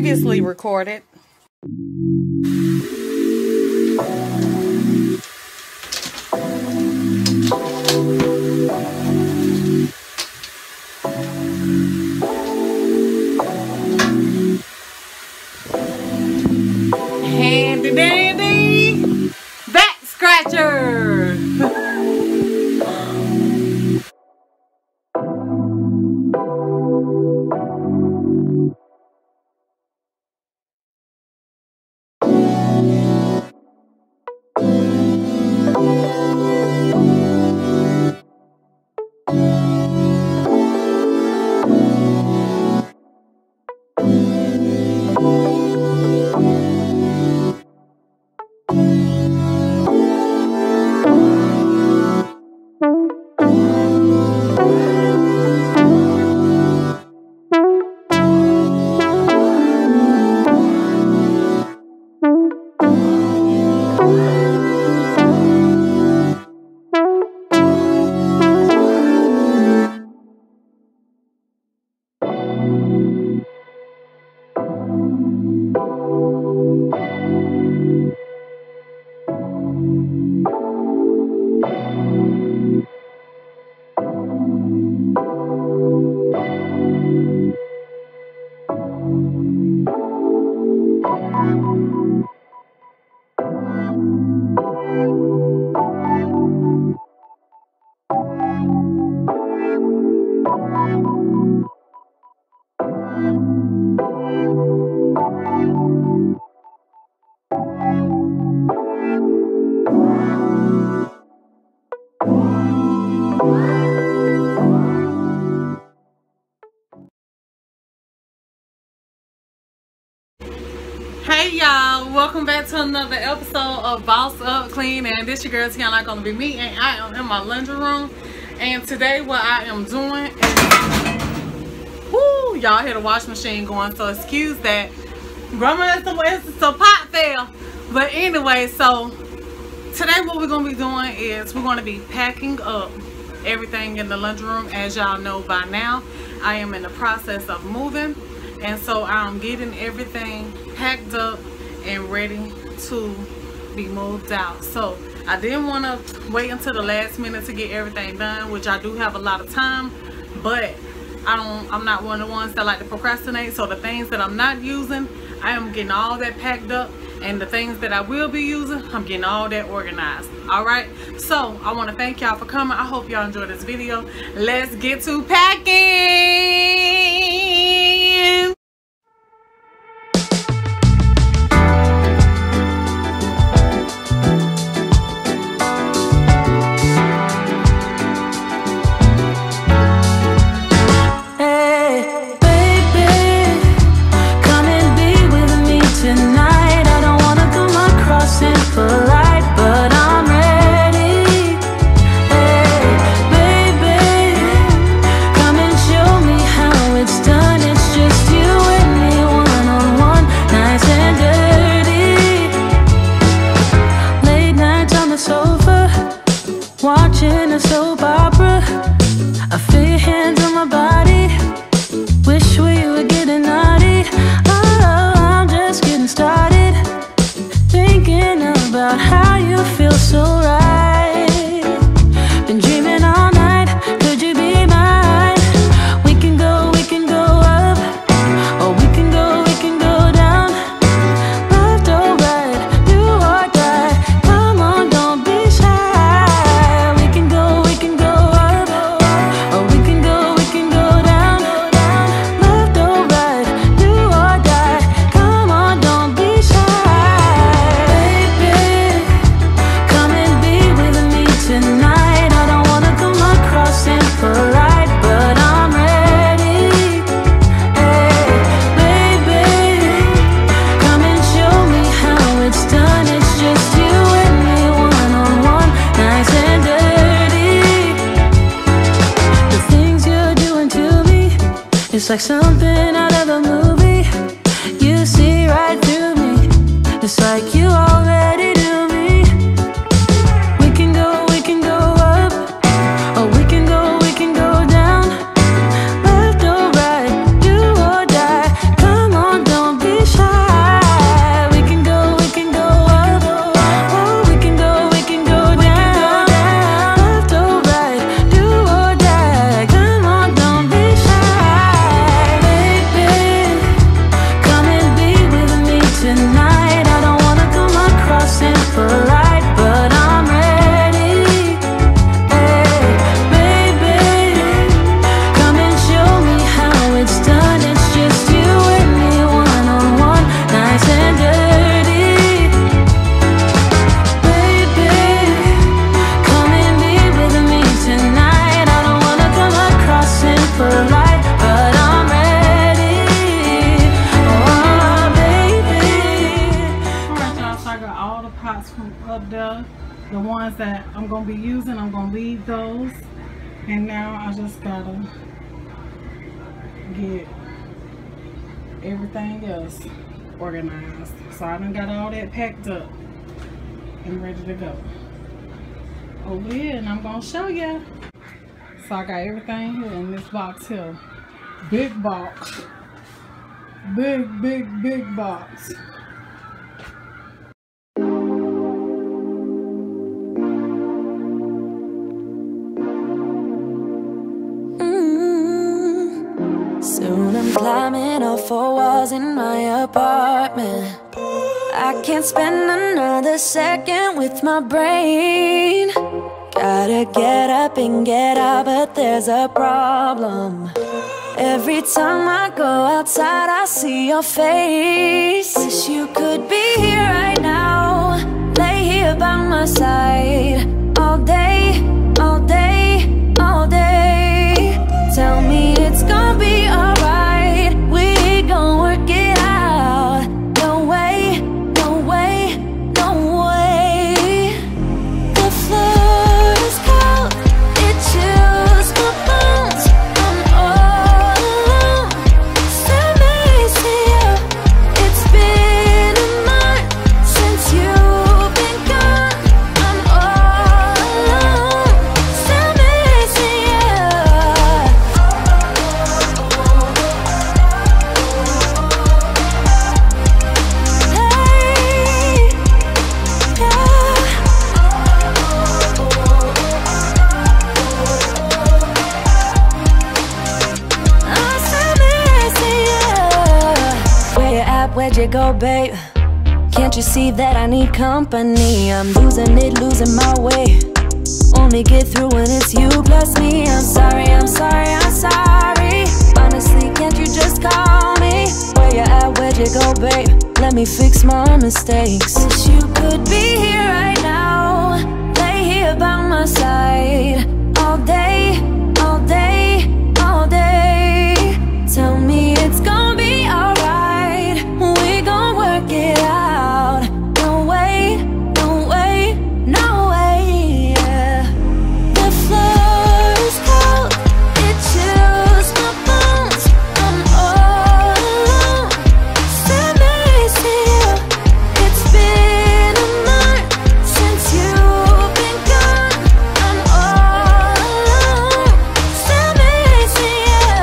previously recorded. Handy dandy back scratcher. Hey y'all, welcome back to another episode of Boss Up Clean, and this your girl TIANA, gonna be me, and I am in my laundry room. And today what I am doing is, whoo, y'all hear the washing machine going, so excuse that. Grandma, it's a pot fail. But anyway, so today what we're gonna be doing is we're gonna be packing up everything in the laundry room. As y'all know by now, I am in the process of moving, and so I'm getting everything packed up and ready to be moved out. So I didn't want to wait until the last minute to get everything done, which I do have a lot of time, but I'm not one of the ones that like to procrastinate. So the things that I'm not using, I am getting all that packed up, and the things that I will be using, I'm getting all that organized. All right, so I want to thank y'all for coming. I hope y'all enjoyed this video. Let's get to packing. Watching a soap opera, I feel your hands on my body. Wish we were getting naughty. Oh, I'm just getting started. Thinking about how you feel so right. Been dreaming all night, could you be mine? We can go up, or we can go down. Left or right, do or die. Come on, don't be shy. It's like something out of a movie. You see right through me. It's like you already knew me. We can go up, or we can go down. Left or right, do or die. Come on, don't be ones from up there. The ones that I'm going to be using, I'm going to leave those. And now I just gotta get everything else organized. So I done got all that packed up and ready to go over here, and I'm gonna show ya. So I got everything here in this box here. Big box. Big box. Soon I'm climbing up 4 walls in my apartment. I can't spend another second with my brain. Gotta get up and get out, but there's a problem. Every time I go outside, I see your face. Wish you could be here right now, lay here by my side, all day, all day, all day. Tell me it's gonna be alright, we gon' work it out. No way, no way, no way. The floor is cold, it chills my bones. I'm all alone, stand next to you. It's been a month since you've been gone. I'm all alone, stand next to you. Where'd you go, babe? Can't you see that I need company? I'm losing it, losing my way. Only get through when it's you plus me. I'm sorry, I'm sorry, I'm sorry. Honestly, can't you just call me? Where you at, where'd you go, babe? Let me fix my mistakes. Wish you could be here right now, lay here by my side, all day, all day, all day. Tell me it's gonna be alright, we gon' work it out. No way, no way, no way, yeah. The floor is cold, it chills my bones. I'm all alone, stand next to you. It's been a month since you've been gone. I'm all alone, stand next to you.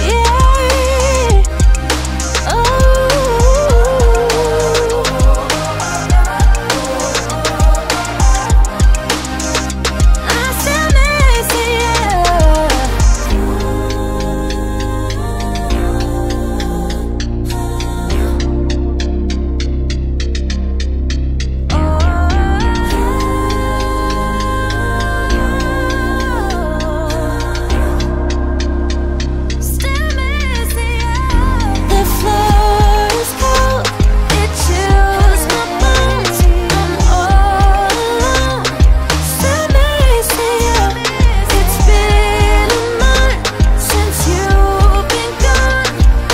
Yeah. I stand next to The floor is cold, it chills my bones. I'm all alone, stand next to you. It's been a month since you've been gone.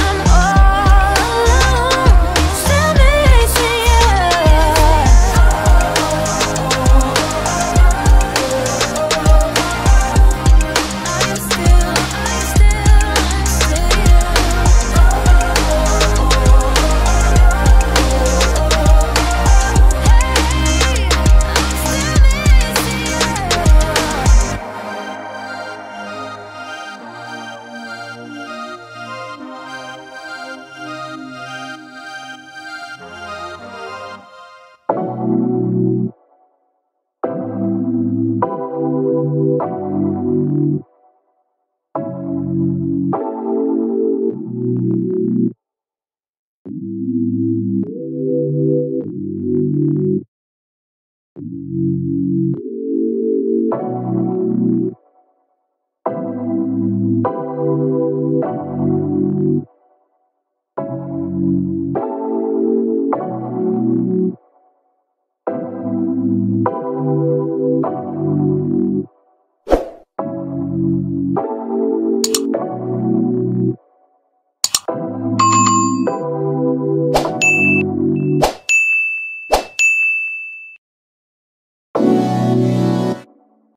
I'm all alone, stand next to you. I'm still